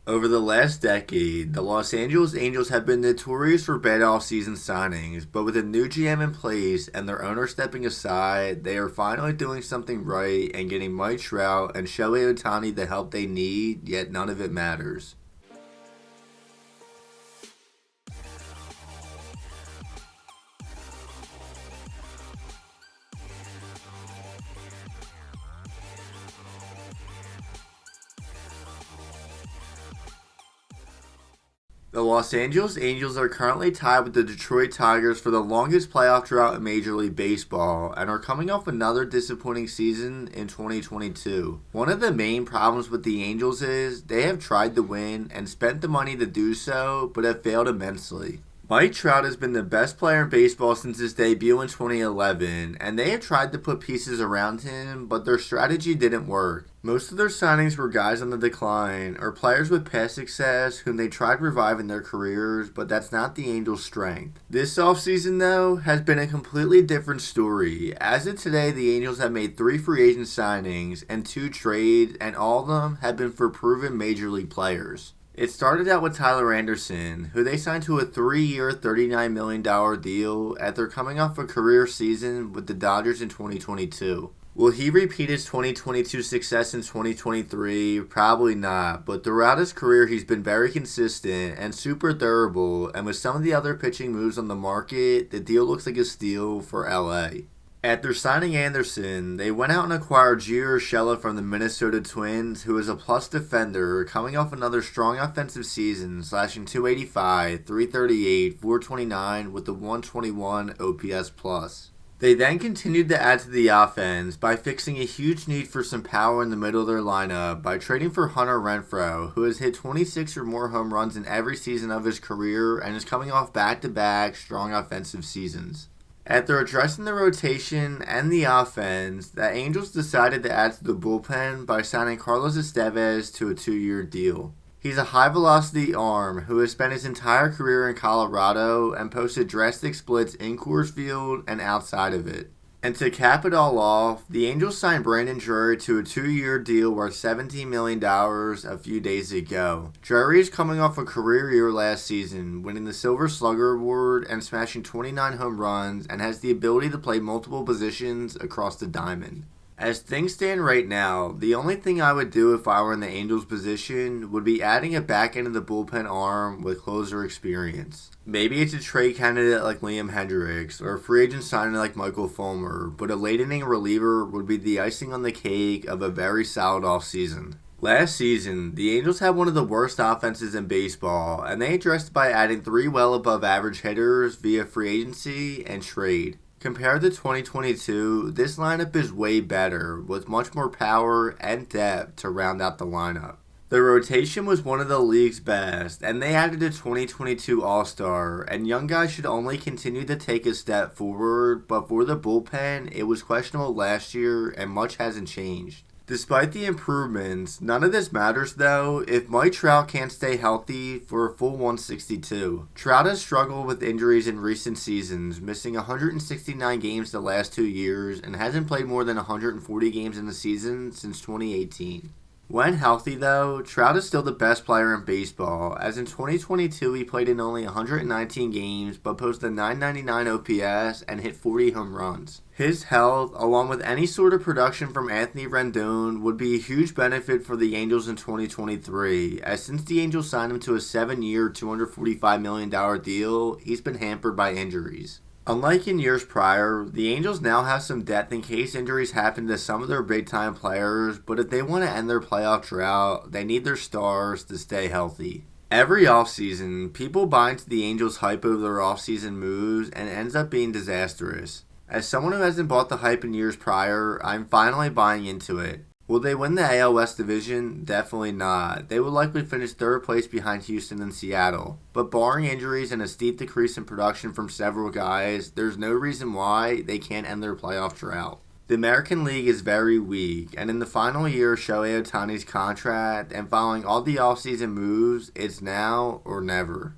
Over the last decade, the Los Angeles Angels have been notorious for bad offseason signings, but with a new GM in place and their owner stepping aside, they are finally doing something right and getting Mike Trout and Shohei Ohtani the help they need, yet none of it matters. The Los Angeles Angels are currently tied with the Detroit Tigers for the longest playoff drought in Major League Baseball and are coming off another disappointing season in 2022. One of the main problems with the Angels is they have tried to win and spent the money to do so, but have failed immensely. Mike Trout has been the best player in baseball since his debut in 2011, and they have tried to put pieces around him, but their strategy didn't work. Most of their signings were guys on the decline, or players with past success whom they tried reviving their careers, but that's not the Angels' strength. This offseason, though, has been a completely different story. As of today, the Angels have made 3 free agent signings and 2 trades, and all of them have been for proven Major League players. It started out with Tyler Anderson, who they signed to a 3-year, $39 million deal after coming off a career season with the Dodgers in 2022. Will he repeat his 2022 success in 2023? Probably not, but throughout his career he's been very consistent and super durable, and with some of the other pitching moves on the market, the deal looks like a steal for LA. After signing Anderson, they went out and acquired Gio Urshela from the Minnesota Twins, who is a plus defender, coming off another strong offensive season, slashing .285, .338, .429 with the .121 OPS+. They then continued to add to the offense by fixing a huge need for some power in the middle of their lineup by trading for Hunter Renfroe, who has hit 26 or more home runs in every season of his career and is coming off back-to-back strong offensive seasons. After addressing the rotation and the offense, the Angels decided to add to the bullpen by signing Carlos Estevez to a 2-year deal. He's a high-velocity arm who has spent his entire career in Colorado and posted drastic splits in Coors Field and outside of it. And to cap it all off, the Angels signed Brandon Drury to a 2-year deal worth $17 million a few days ago. Drury is coming off a career year last season, winning the Silver Slugger Award and smashing 29 home runs, and has the ability to play multiple positions across the diamond. As things stand right now, the only thing I would do if I were in the Angels' position would be adding a back end of the bullpen arm with closer experience. Maybe it's a trade candidate like Liam Hendricks or a free agent signing like Michael Fulmer, but a late inning reliever would be the icing on the cake of a very solid offseason. Last season, the Angels had one of the worst offenses in baseball, and they addressed it by adding 3 well above average hitters via free agency and trade. Compared to 2022, this lineup is way better, with much more power and depth to round out the lineup. The rotation was one of the league's best, and they added a 2022 All-Star, and young guys should only continue to take a step forward, but for the bullpen, it was questionable last year, and much hasn't changed. Despite the improvements, none of this matters though if Mike Trout can't stay healthy for a full 162. Trout has struggled with injuries in recent seasons, missing 169 games the last 2 years and hasn't played more than 140 games in the season since 2018. When healthy though, Trout is still the best player in baseball, as in 2022 he played in only 119 games but posted a .999 OPS and hit 40 home runs. His health, along with any sort of production from Anthony Rendon, would be a huge benefit for the Angels in 2023, as since the Angels signed him to a 7-year, $245 million deal, he's been hampered by injuries. Unlike in years prior, the Angels now have some depth in case injuries happen to some of their big-time players, but if they want to end their playoff drought, they need their stars to stay healthy. Every offseason, people buy into the Angels' hype over their offseason moves, and it ends up being disastrous. As someone who hasn't bought the hype in years prior, I'm finally buying into it. Will they win the AL West division? Definitely not. They will likely finish 3rd place behind Houston and Seattle. But barring injuries and a steep decrease in production from several guys, there's no reason why they can't end their playoff drought. The American League is very weak, and in the final year of Shohei Ohtani's contract and following all the offseason moves, it's now or never.